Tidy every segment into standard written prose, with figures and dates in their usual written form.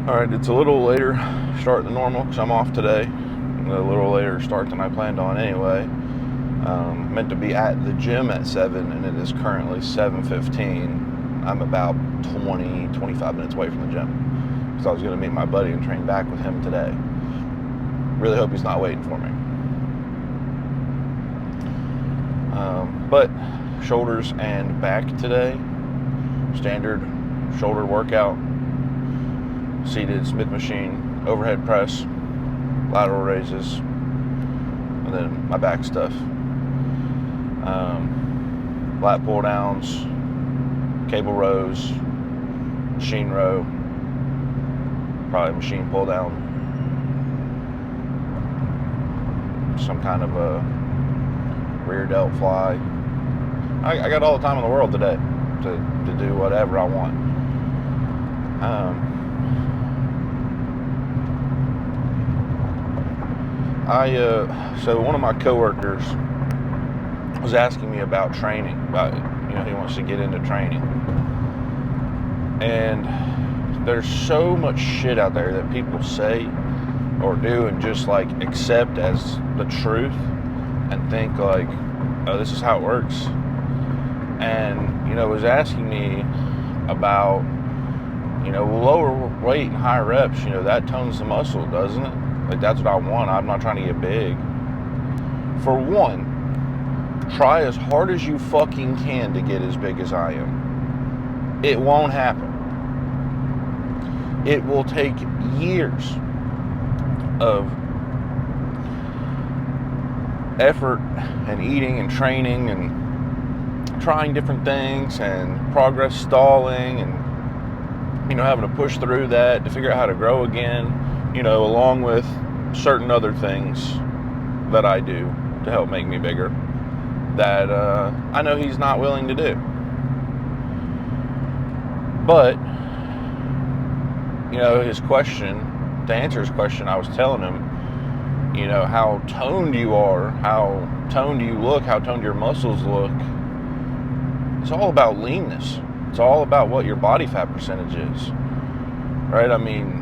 Alright, it's a little later start than normal because I'm off today. A little later start than I planned on anyway. Meant to be at the gym at 7 and it is currently 7:15. I'm about 25 minutes away from the gym. So I was going to meet my buddy and train back with him today. Really hope he's not waiting for me. But shoulders and back today. Standard shoulder workout. Seated Smith machine, overhead press, lateral raises, and then my back stuff. Lat pull downs, cable rows, machine row, probably machine pull down, some kind of a rear delt fly. I got all the time in the world today to do whatever I want. So one of my coworkers was asking me about training, he wants to get into training. And there's so much shit out there that people say or do and just like accept as the truth and think like, oh, this is how it works. And, was asking me about, lower weight and high reps, that tones the muscle, doesn't it? Like, that's what I want. I'm not trying to get big. For one, try as hard as you fucking can to get as big as I am. It won't happen. It will take years of effort and eating and training and trying different things and progress stalling and, having to push through that to figure out how to grow again, along with certain other things that I do to help make me bigger that I know he's not willing to do. But, his question, to answer his question, I was telling him, how toned you are, how toned you look, how toned your muscles look. It's all about leanness. It's all about what your body fat percentage is, right? I mean,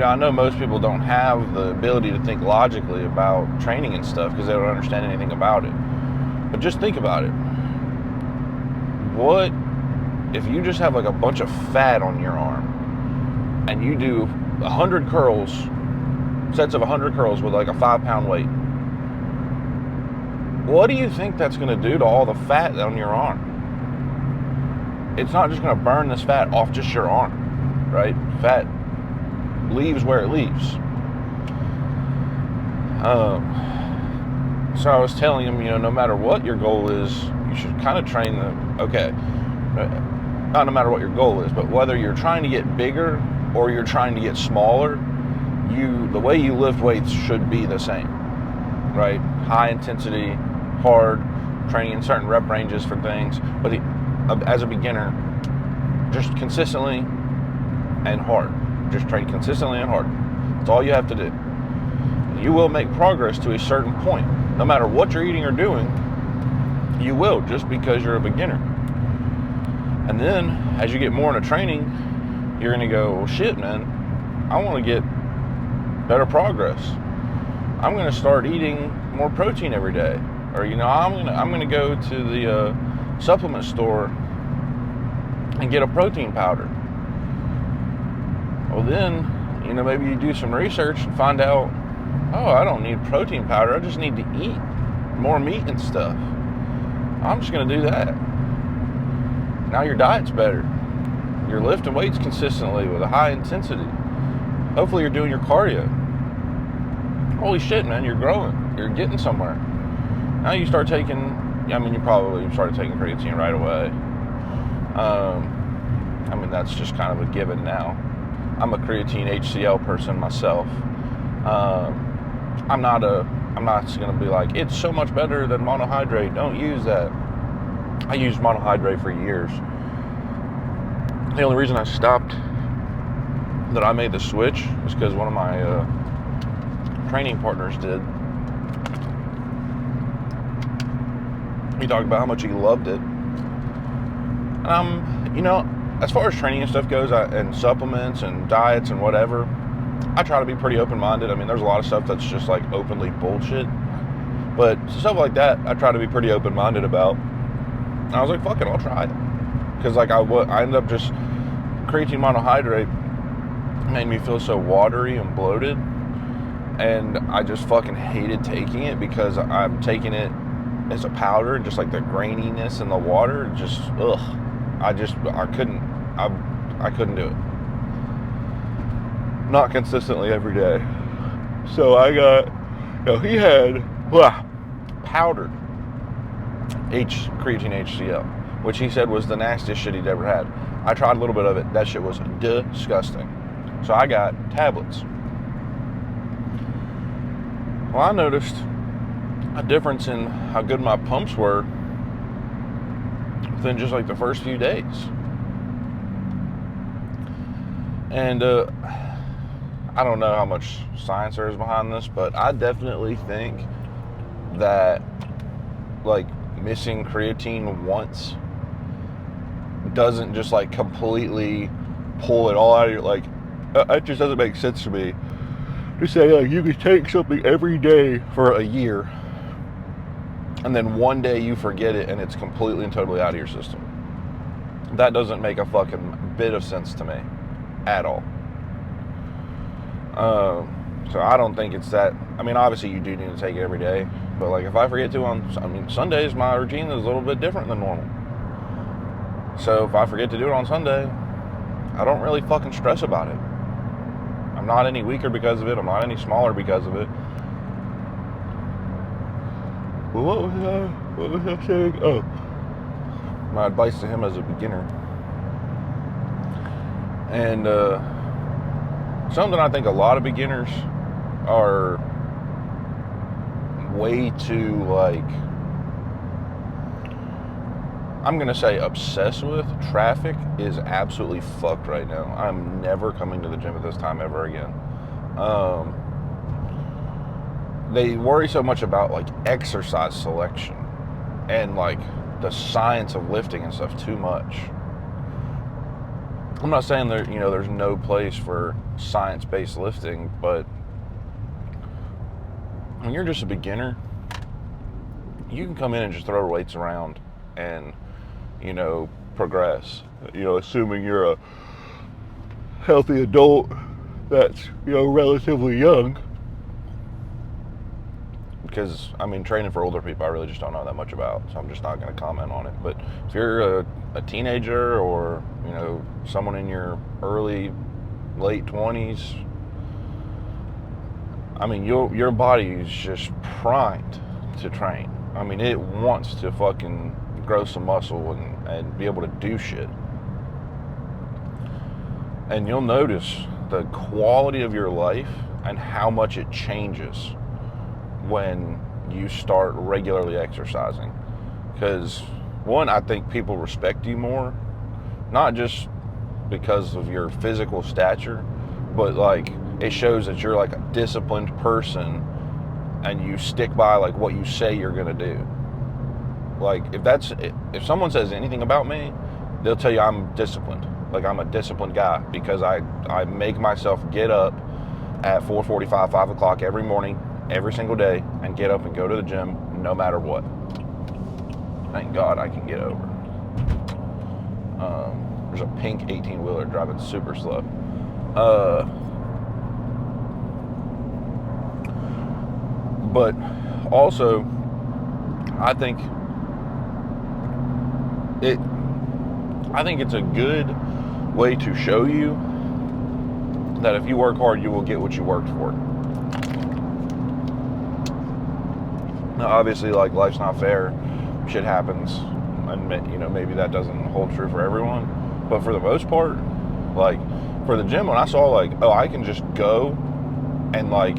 I know most people don't have the ability to think logically about training and stuff because they don't understand anything about it. But just think about it. What if you just have like a bunch of fat on your arm and you do 100 curls, sets of 100 curls with like a 5-pound weight? What do you think that's going to do to all the fat on your arm? It's not just going to burn this fat off just your arm, right? Fat leaves where it leaves. So I was telling him, no matter what your goal is, you should kind of train not no matter what your goal is, but whether you're trying to get bigger or you're trying to get smaller, the way you lift weights should be the same, right? High intensity, hard, training in certain rep ranges for things, but as a beginner, just consistently and hard. Just train consistently and hard. That's all you have to do. You will make progress to a certain point. No matter what you're eating or doing, you will, just because you're a beginner. And then, as you get more into training, you're going to go, well, shit, man, I want to get better progress. I'm going to start eating more protein every day. Or, I'm going to go to the supplement store and get a protein powder. Well, then, maybe you do some research and find out, oh, I don't need protein powder. I just need to eat more meat and stuff. I'm just going to do that. Now your diet's better. You're lifting weights consistently with a high intensity. Hopefully you're doing your cardio. Holy shit, man, you're growing. You're getting somewhere. Now you start taking, you probably started taking creatine right away. That's just kind of a given now. I'm a creatine HCl person myself. I'm not going to be like, it's so much better than monohydrate. Don't use that. I used monohydrate for years. The only reason I stopped, that I made the switch, was because one of my training partners did. He talked about how much he loved it. And as far as training and stuff goes, and supplements and diets and whatever, I try to be pretty open-minded. I mean, there's a lot of stuff that's just like openly bullshit, but stuff like that, I try to be pretty open-minded about. And I was like, fuck it, I'll try it. Because like I ended up just, creatine monohydrate made me feel so watery and bloated, and I just fucking hated taking it because I'm taking it as a powder, and just like the graininess in the water, just ugh. I couldn't do it. Not consistently every day. So I got, he had powdered creatine HCl, which he said was the nastiest shit he'd ever had. I tried a little bit of it. That shit was disgusting. So I got tablets. Well, I noticed a difference in how good my pumps were within just like the first few days. And I don't know how much science there is behind this, but I definitely think that like missing creatine once doesn't just like completely pull it all out of your, like, it just doesn't make sense to me to say like you could take something every day for a year and then one day you forget it and it's completely and totally out of your system. That doesn't make a fucking bit of sense to me at all. So I don't think it's that. I mean, obviously you do need to take it every day, but like if I forget to Sundays, my routine is a little bit different than normal. So if I forget to do it on Sunday, I don't really fucking stress about it. I'm not any weaker because of it. I'm not any smaller because of it. Well, what was I saying? Oh, my advice to him as a beginner. And something I think a lot of beginners are way too, like, I'm going to say obsessed with. Traffic is absolutely fucked right now. I'm never coming to the gym at this time ever again. They worry so much about like exercise selection and like the science of lifting and stuff too much. I'm not saying there's no place for science-based lifting, but when you're just a beginner, you can come in and just throw weights around and, progress, assuming you're a healthy adult that's, relatively young. Because, training for older people, I really just don't know that much about, so I'm just not going to comment on it. But if you're a teenager or, someone in your late 20s, your body is just primed to train. It wants to fucking grow some muscle and be able to do shit. And you'll notice the quality of your life and how much it changes when you start regularly exercising. Because one, I think people respect you more, not just because of your physical stature, but like it shows that you're like a disciplined person and you stick by like what you say you're gonna do. Like if someone says anything about me, they'll tell you I'm disciplined. Like I'm a disciplined guy because I make myself get up at 4:45, 5 o'clock every morning, every single day, and get up and go to the gym no matter what. Thank God I can get over. There's a pink 18-wheeler driving super slow. But also, I think it's a good way to show you that if you work hard, you will get what you worked for. Now, obviously, like, life's not fair. Shit happens. And, maybe that doesn't hold true for everyone. But for the most part, like, for the gym, when I saw, like, oh, I can just go and, like,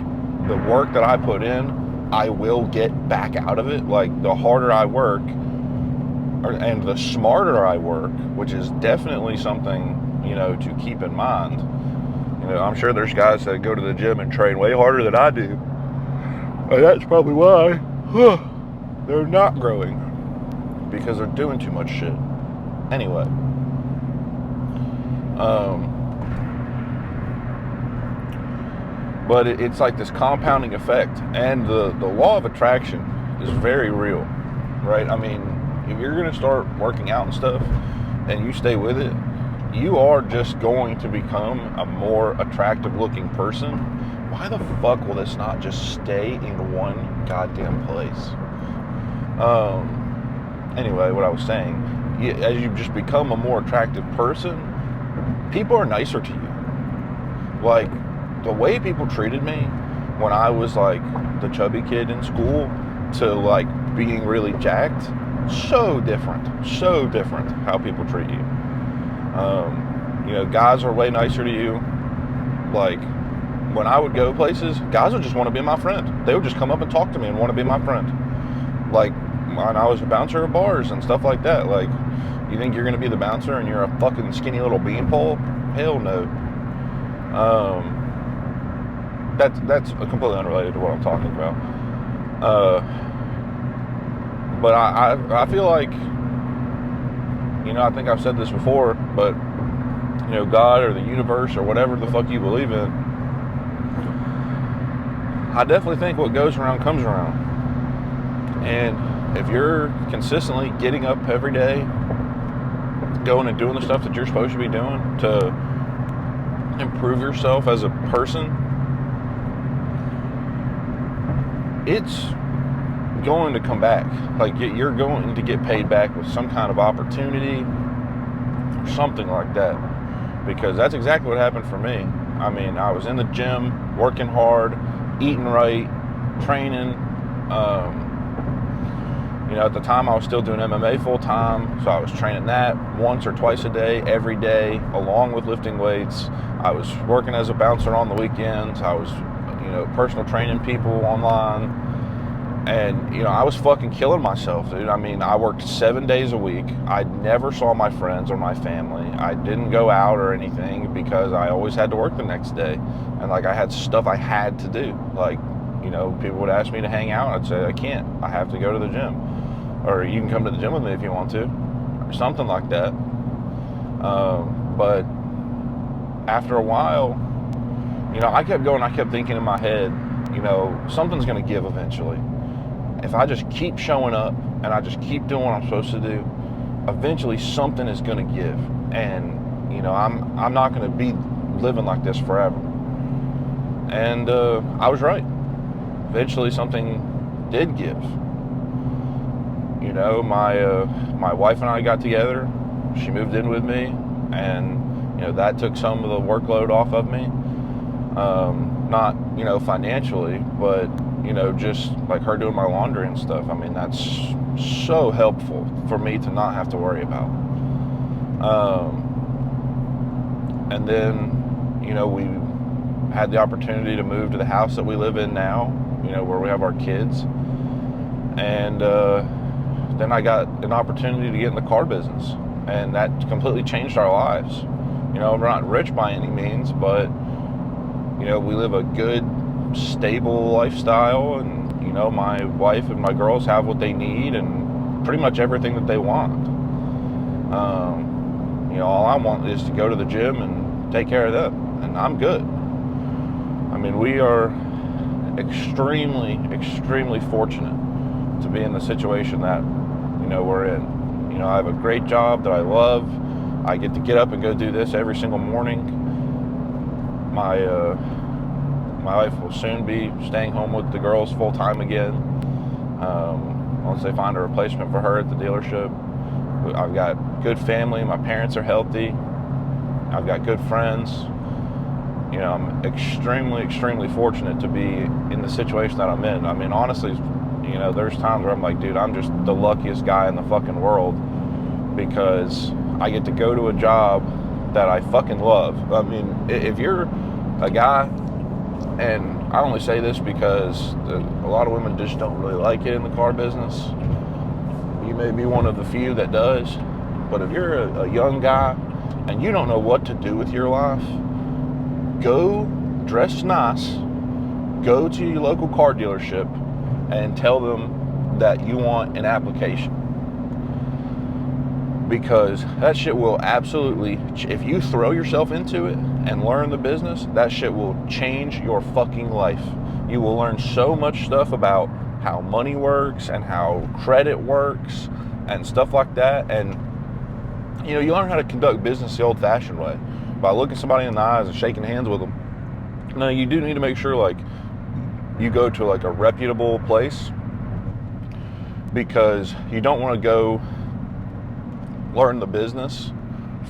the work that I put in, I will get back out of it. Like, the harder I work, and the smarter I work, which is definitely something, to keep in mind. I'm sure there's guys that go to the gym and train way harder than I do. And that's probably why they're not growing, because they're doing too much shit. Anyway, But it's like this compounding effect, and the law of attraction is very real, right? I mean, if you're going to start working out and stuff and you stay with it, you are just going to become a more attractive looking person. Why the fuck will this not just stay in one goddamn place? Anyway, what I was saying, as you just become a more attractive person, people are nicer to you. Like, the way people treated me when I was like the chubby kid in school to like being really jacked, so different how people treat you. You know, guys are way nicer to you. Like, when I would go places, guys would just want to be my friend. They would just come up and talk to me and want to be my friend. Like, when I was a bouncer at bars and stuff like that, like, you think you're going to be the bouncer and you're a fucking skinny little beanpole? Hell no. That's completely unrelated to what I'm talking about. But I feel like, you know, I think I've said this before, but, you know, God or the universe or whatever the fuck you believe in, I definitely think what goes around comes around. And if you're consistently getting up every day, going and doing the stuff that you're supposed to be doing to improve yourself as a person, it's going to come back. Like, you're going to get paid back with some kind of opportunity or something like that, because that's exactly what happened for me. I mean, I was in the gym, working hard, eating right, training. You know, at the time I was still doing MMA full time, so I was training that once or twice a day, every day, along with lifting weights. I was working as a bouncer on the weekends. I was, you know, personal training people online. And, you know, I was fucking killing myself, dude. I mean, I worked 7 days a week. I never saw my friends or my family. I didn't go out or anything because I always had to work the next day. And, like, I had stuff I had to do. Like, you know, people would ask me to hang out. I'd say, I can't. I have to go to the gym. Or you can come to the gym with me if you want to. Or something like that. But after a while, you know, I kept going. I kept thinking in my head, you know, something's going to give eventually. If I just keep showing up and I just keep doing what I'm supposed to do, eventually something is going to give. And, you know, I'm not going to be living like this forever. And I was right. Eventually something did give. You know, my wife and I got together. She moved in with me, and, you know, that took some of the workload off of me. Not, you know, financially, but, you know, just like her doing my laundry and stuff. I mean, that's so helpful for me to not have to worry about. And then, you know, we had the opportunity to move to the house that we live in now, you know, where we have our kids. And then I got an opportunity to get in the car business, and that completely changed our lives. You know, we're not rich by any means, but, you know, we live a good, stable lifestyle, and, you know, my wife and my girls have what they need and pretty much everything that they want. You know, all I want is to go to the gym and take care of them, and I'm good. I mean, we are extremely, extremely fortunate to be in the situation that, you know, we're in. You know, I have a great job that I love. I get to get up and go do this every single morning. My wife will soon be staying home with the girls full time again, once they find a replacement for her at the dealership. I've got good family. My parents are healthy. I've got good friends. You know, I'm extremely, extremely fortunate to be in the situation that I'm in. I mean, honestly, you know, there's times where I'm like, dude, I'm just the luckiest guy in the fucking world, because I get to go to a job that I fucking love. I mean, if you're a guy, and I only say this because a lot of women just don't really like it in the car business. You may be one of the few that does, but if you're a young guy and you don't know what to do with your life, go dress nice, go to your local car dealership and tell them that you want an application. because that shit will absolutely, if you throw yourself into it and learn the business, that shit will change your fucking life. You will learn so much stuff about how money works and how credit works and stuff like that. And you know, you learn how to conduct business the old-fashioned way, by looking somebody in the eyes and shaking hands with them. Now, you do need to make sure, like, you go to like a reputable place, because you don't want to go learn the business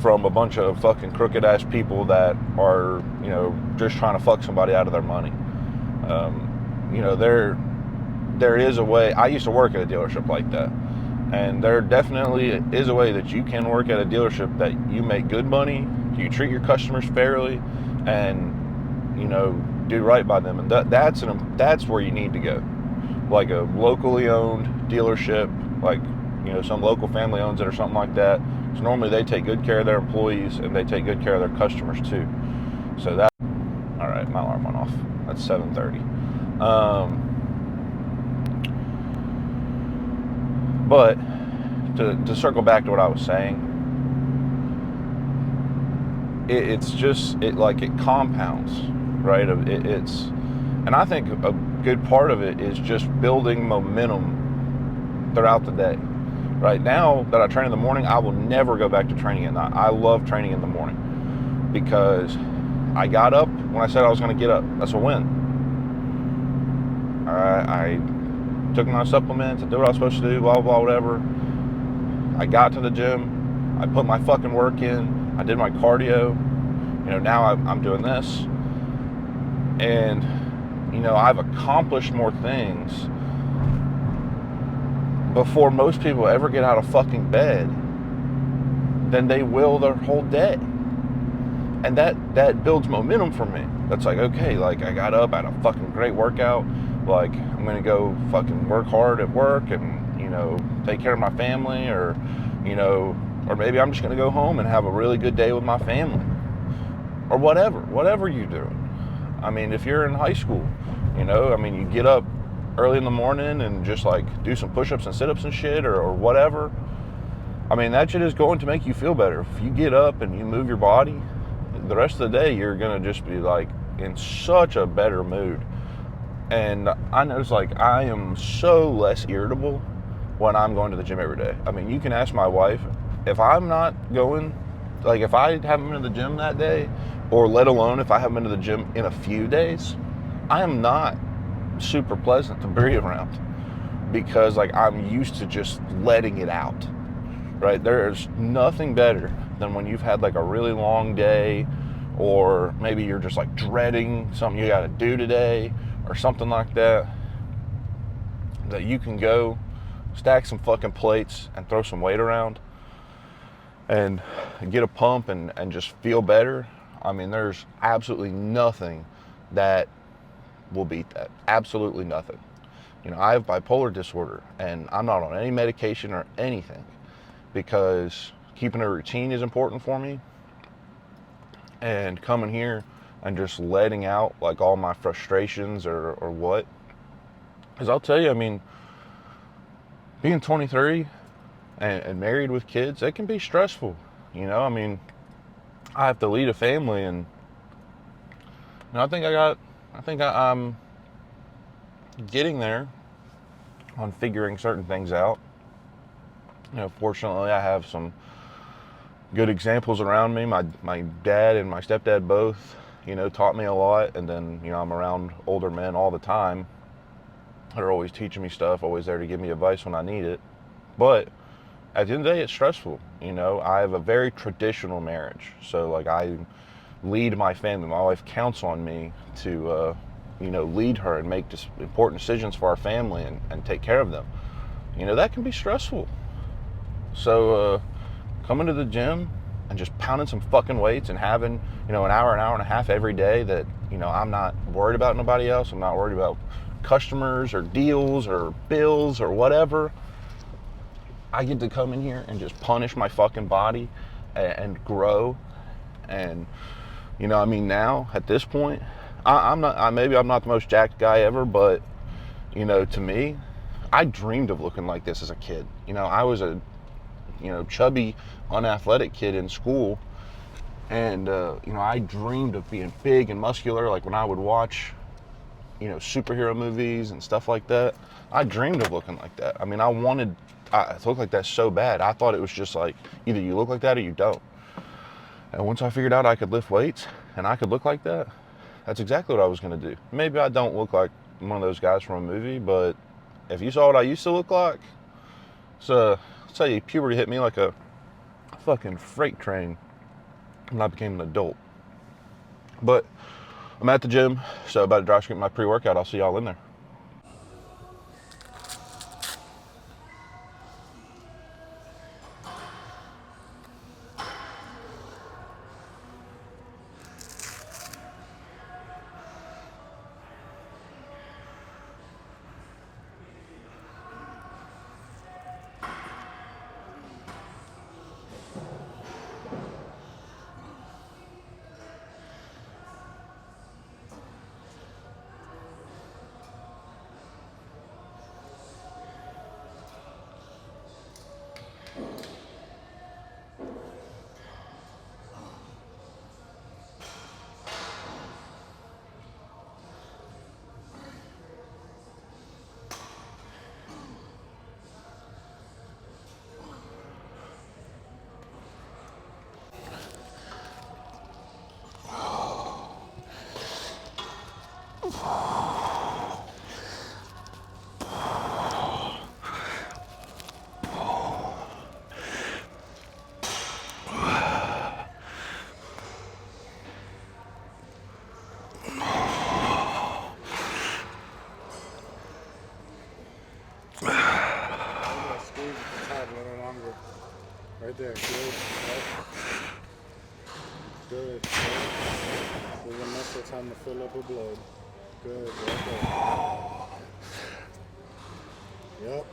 from a bunch of fucking crooked ass people that are, you know, just trying to fuck somebody out of their money. You know, there is a way. I used to work at a dealership like that, and there definitely is a way that you can work at a dealership that you make good money, you treat your customers fairly, and, you know, do right by them. And that's where you need to go. Like a locally owned dealership, like, you know, some local family owns it or something like that. So normally they take good care of their employees and they take good care of their customers too. So that, all right, my alarm went off. That's 7:30. But to circle back to what I was saying, it's just, it compounds, right? And I think a good part of it is just building momentum throughout the day. Right now that I train in the morning, I will never go back to training at night. I love training in the morning because I got up when I said I was going to get up. That's a win. I took my supplements, I did what I was supposed to do, blah, blah, whatever. I got to the gym, I put my fucking work in, I did my cardio. You know, now I'm doing this. And, you know, I've accomplished more things before most people ever get out of fucking bed than they will their whole day. And that builds momentum for me. That's like, okay, like, I got up, I had a fucking great workout. Like, I'm gonna go fucking work hard at work and, you know, take care of my family, or, you know, or maybe I'm just gonna go home and have a really good day with my family, or whatever you do. I mean, if you're in high school, you know, I mean, you get up early in the morning and just like do some push-ups and sit-ups and shit, or whatever. I mean, that shit is going to make you feel better. If you get up and you move your body, the rest of the day you're gonna just be like in such a better mood. And I notice, like, I am so less irritable when I'm going to the gym every day. I mean, you can ask my wife, if I'm not going, like, if I haven't been to the gym that day, or let alone if I haven't been to the gym in a few days, I am not super pleasant to be around, because, like, I'm used to just letting it out, right? There's nothing better than when you've had like a really long day, or maybe you're just like dreading something you got to do today or something like that, that you can go stack some fucking plates and throw some weight around and get a pump and just feel better. I mean, there's absolutely nothing that will beat that. Absolutely nothing. You know, I have bipolar disorder and I'm not on any medication or anything, because keeping a routine is important for me. And coming here and just letting out like all my frustrations or what. Because I'll tell you, I mean, being 23 and married with kids, it can be stressful. You know, I mean, I have to lead a family, and you know, I think I'm getting there on figuring certain things out. You know, fortunately, I have some good examples around me. My dad and my stepdad both, you know, taught me a lot. And then, you know, I'm around older men all the time. They're always teaching me stuff, always there to give me advice when I need it. But at the end of the day, it's stressful. You know, I have a very traditional marriage. So, like, I lead my family. My wife counts on me to, you know, lead her and make important decisions for our family and take care of them. You know, that can be stressful. So, coming to the gym and just pounding some fucking weights and having, you know, an hour and a half every day that, you know, I'm not worried about nobody else. I'm not worried about customers or deals or bills or whatever. I get to come in here and just punish my fucking body and grow. And, you know, I mean, now at this point, maybe I'm not the most jacked guy ever, but, you know, to me, I dreamed of looking like this as a kid. You know, I was a chubby, unathletic kid in school. And, I dreamed of being big and muscular. Like when I would watch, superhero movies and stuff like that, I dreamed of looking like that. I mean, I wanted to look like that so bad. I thought it was just like, either you look like that or you don't. And once I figured out I could lift weights and I could look like that, that's exactly what I was going to do. Maybe I don't look like one of those guys from a movie, but if you saw what I used to look like, so I'll tell you, puberty hit me like a fucking freight train when I became an adult. But I'm at the gym, so about to dry skip my pre-workout. I'll see y'all in there. Right there, good. Good. Give the muscle time to fill up with blood. Good, right there. Yep.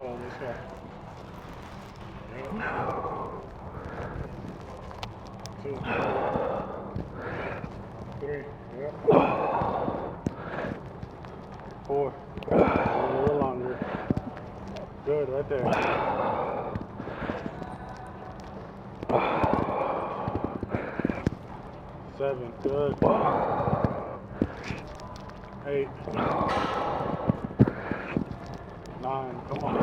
Oh, let's go. Yep. 2, 3, yep. 4, a little longer. Good, right there. 7, good. 8, 9, come on.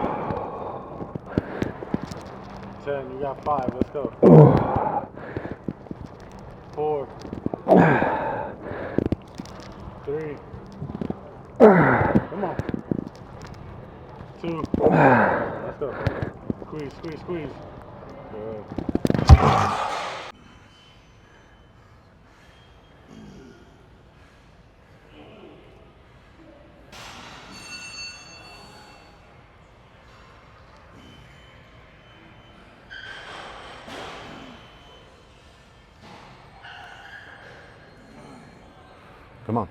10, you got 5, let's go. 4, 3, come on. 2, let's go. Squeeze, squeeze, squeeze. Good. Come on.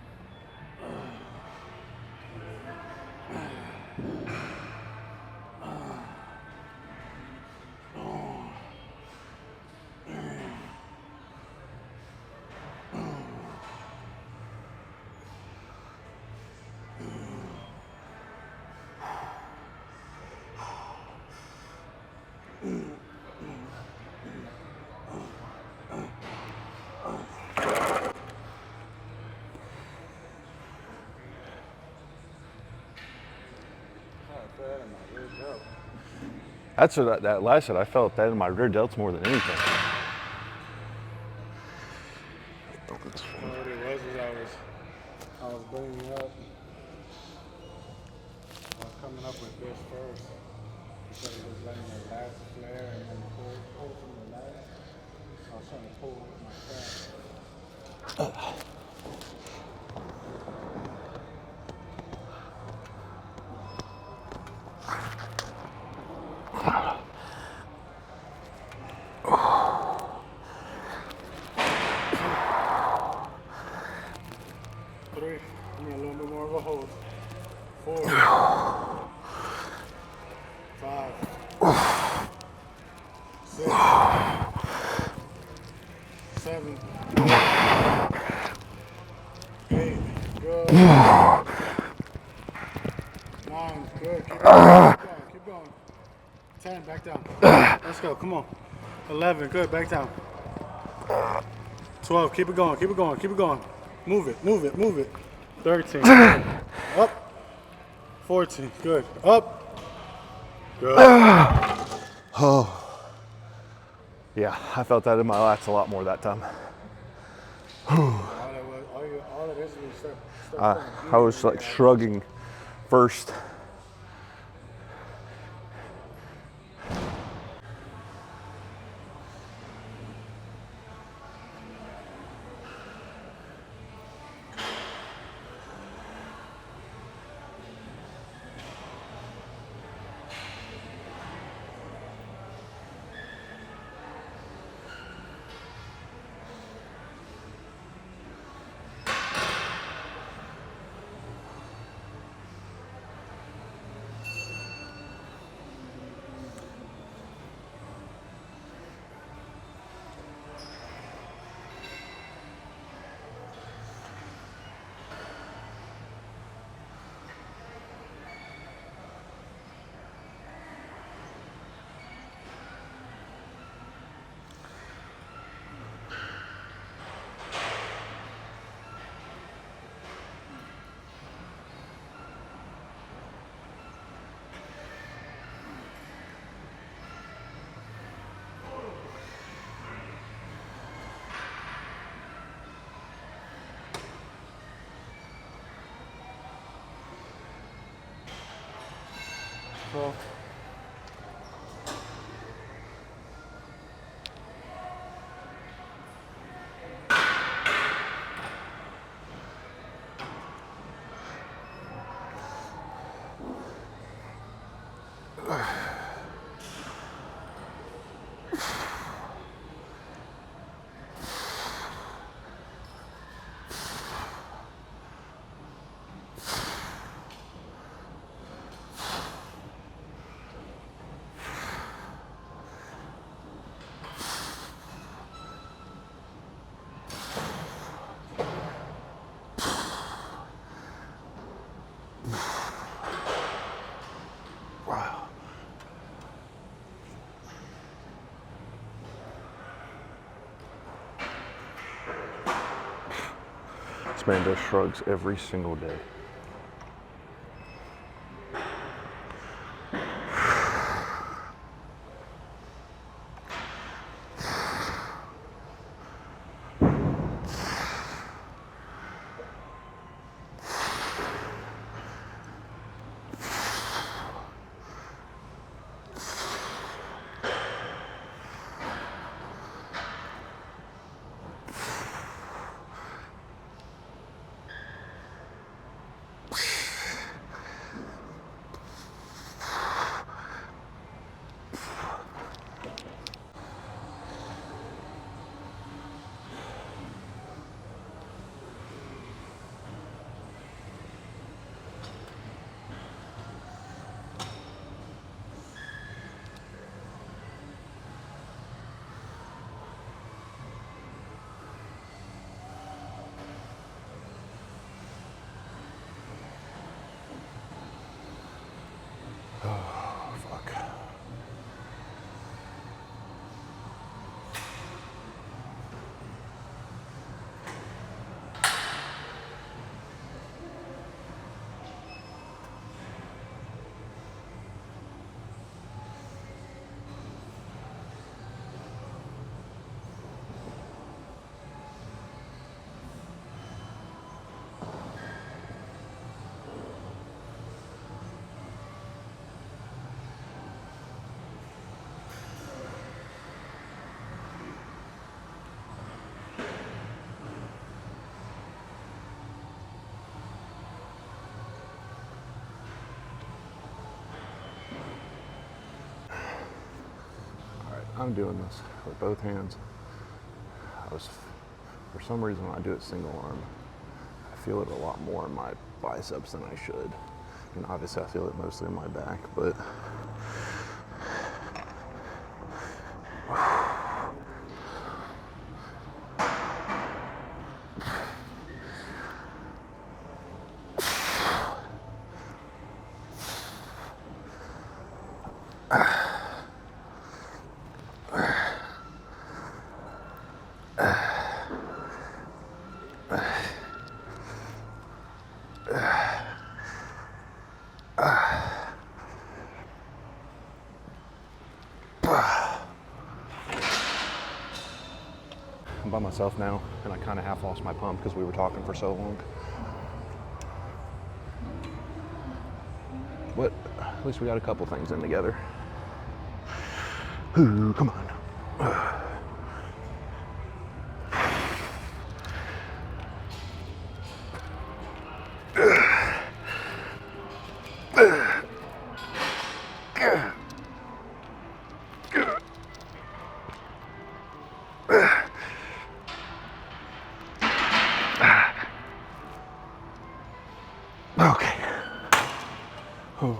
That's what that last set. I felt that in my rear delts more than anything. What it was I was bringing up. Oh my God. Three. Give me a little bit more of a hold. 4. 5. 6. 7. 8. Good. 9. Good. Keep going. Keep going. 10. Back down. Let's go. Come on. 11. Good. Back down. 12. Keep it going. Keep it going. Keep it going. Move it. Move it. Move it. 13. Good. Up. 14. Good. Up. Good. Oh. Yeah, I felt that in my lats a lot more that time. All that is start I was like shrugging first. So, This man does shrugs every single day. I'm doing this with both hands. For some reason, when I do it single arm, I feel it a lot more in my biceps than I should. And obviously I feel it mostly in my back, but I'm by myself now, and I kind of half lost my pump because we were talking for so long. But at least we got a couple things in together. Ooh, come on. Okay. Oh.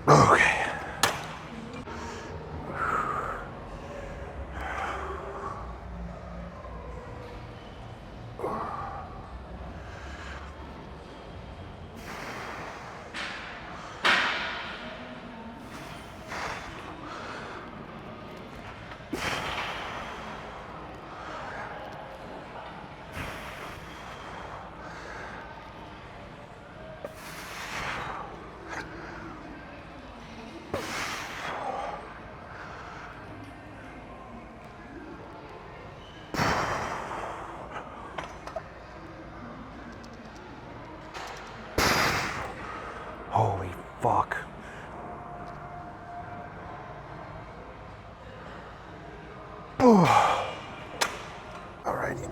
Okay. Holy fuck. Alrighty.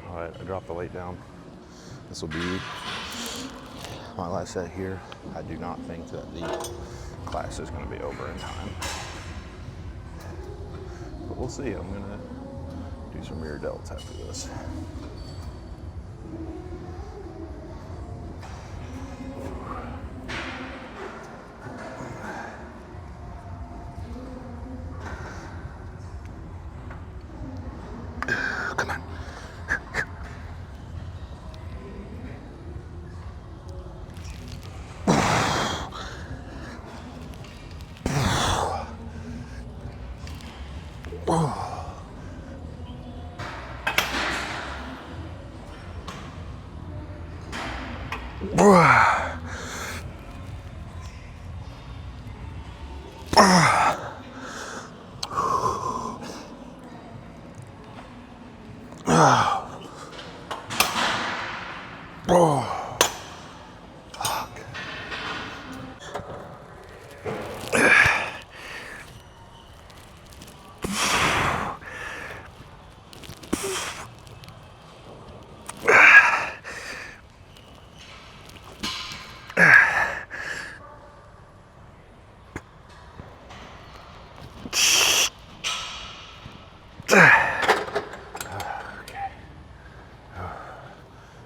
Alright, I dropped the weight down. This will be my last set here. I do not think that the class is going to be over in time. But we'll see. I'm going to do some rear delts after this. Come on.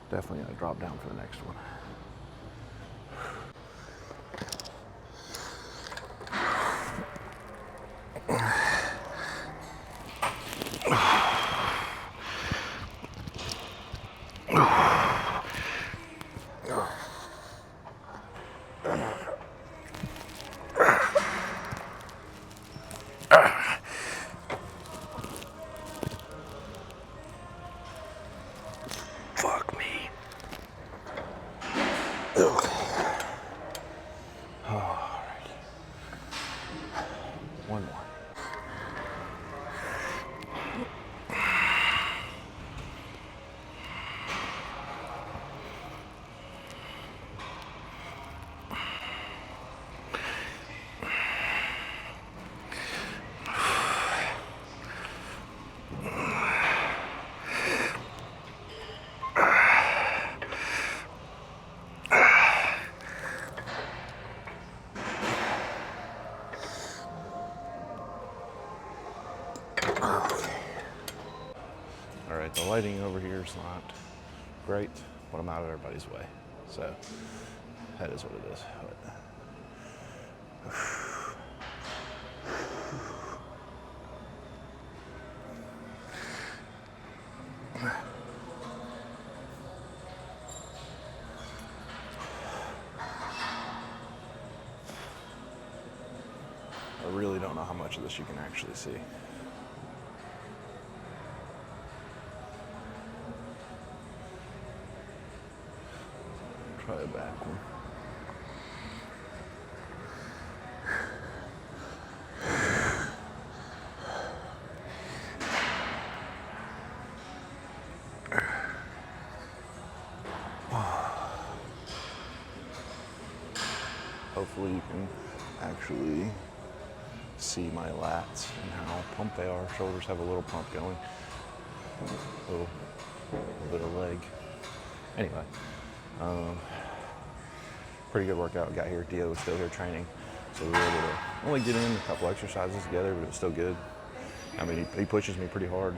Definitely gonna drop down for the next one. Fuck me. Okay. All right. One more. All right, the lighting over here is not great, but I'm out of everybody's way. So that is what it is. I really don't know how much of this you can actually see. Try a back one. Hopefully you can actually see my lats and how pumped they are. Shoulders have a little pump going. A little bit of leg. Anyway, pretty good workout. Got here. Dio was still here training, so we were able to only get in a couple exercises together, but it was still good. I mean, he pushes me pretty hard.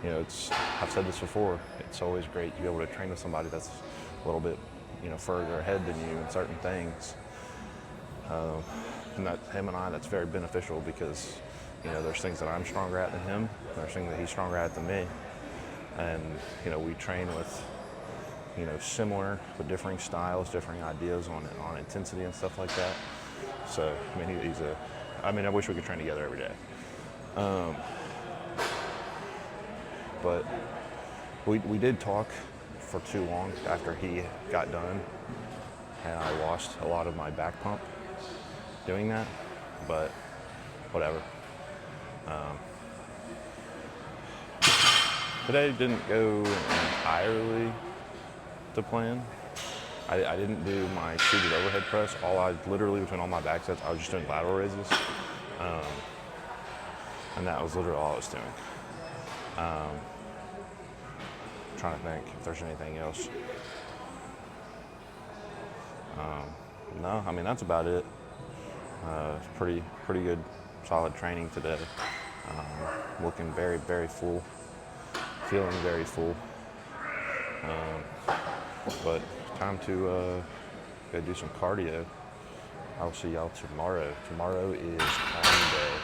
You know, I've said this before. It's always great to be able to train with somebody that's a little bit, you know, further ahead than you in certain things. And that him and I, that's very beneficial because, you know, there's things that I'm stronger at than him. There's things that he's stronger at than me. And, you know, we train with, you know, similar but differing styles, differing ideas on intensity and stuff like that. So, I mean, I wish we could train together every day. But we did talk for too long after he got done, and I lost a lot of my back pump doing that, but whatever. Today didn't go entirely to plan. I didn't do my seated overhead press. Literally between all my back sets, I was just doing lateral raises. And that was literally all I was doing. Trying to think if there's anything else. No, I mean, that's about it. Pretty good, solid training today. Looking very, very full. Feeling very full. But time to go do some cardio. I'll see y'all tomorrow. Tomorrow is climb day.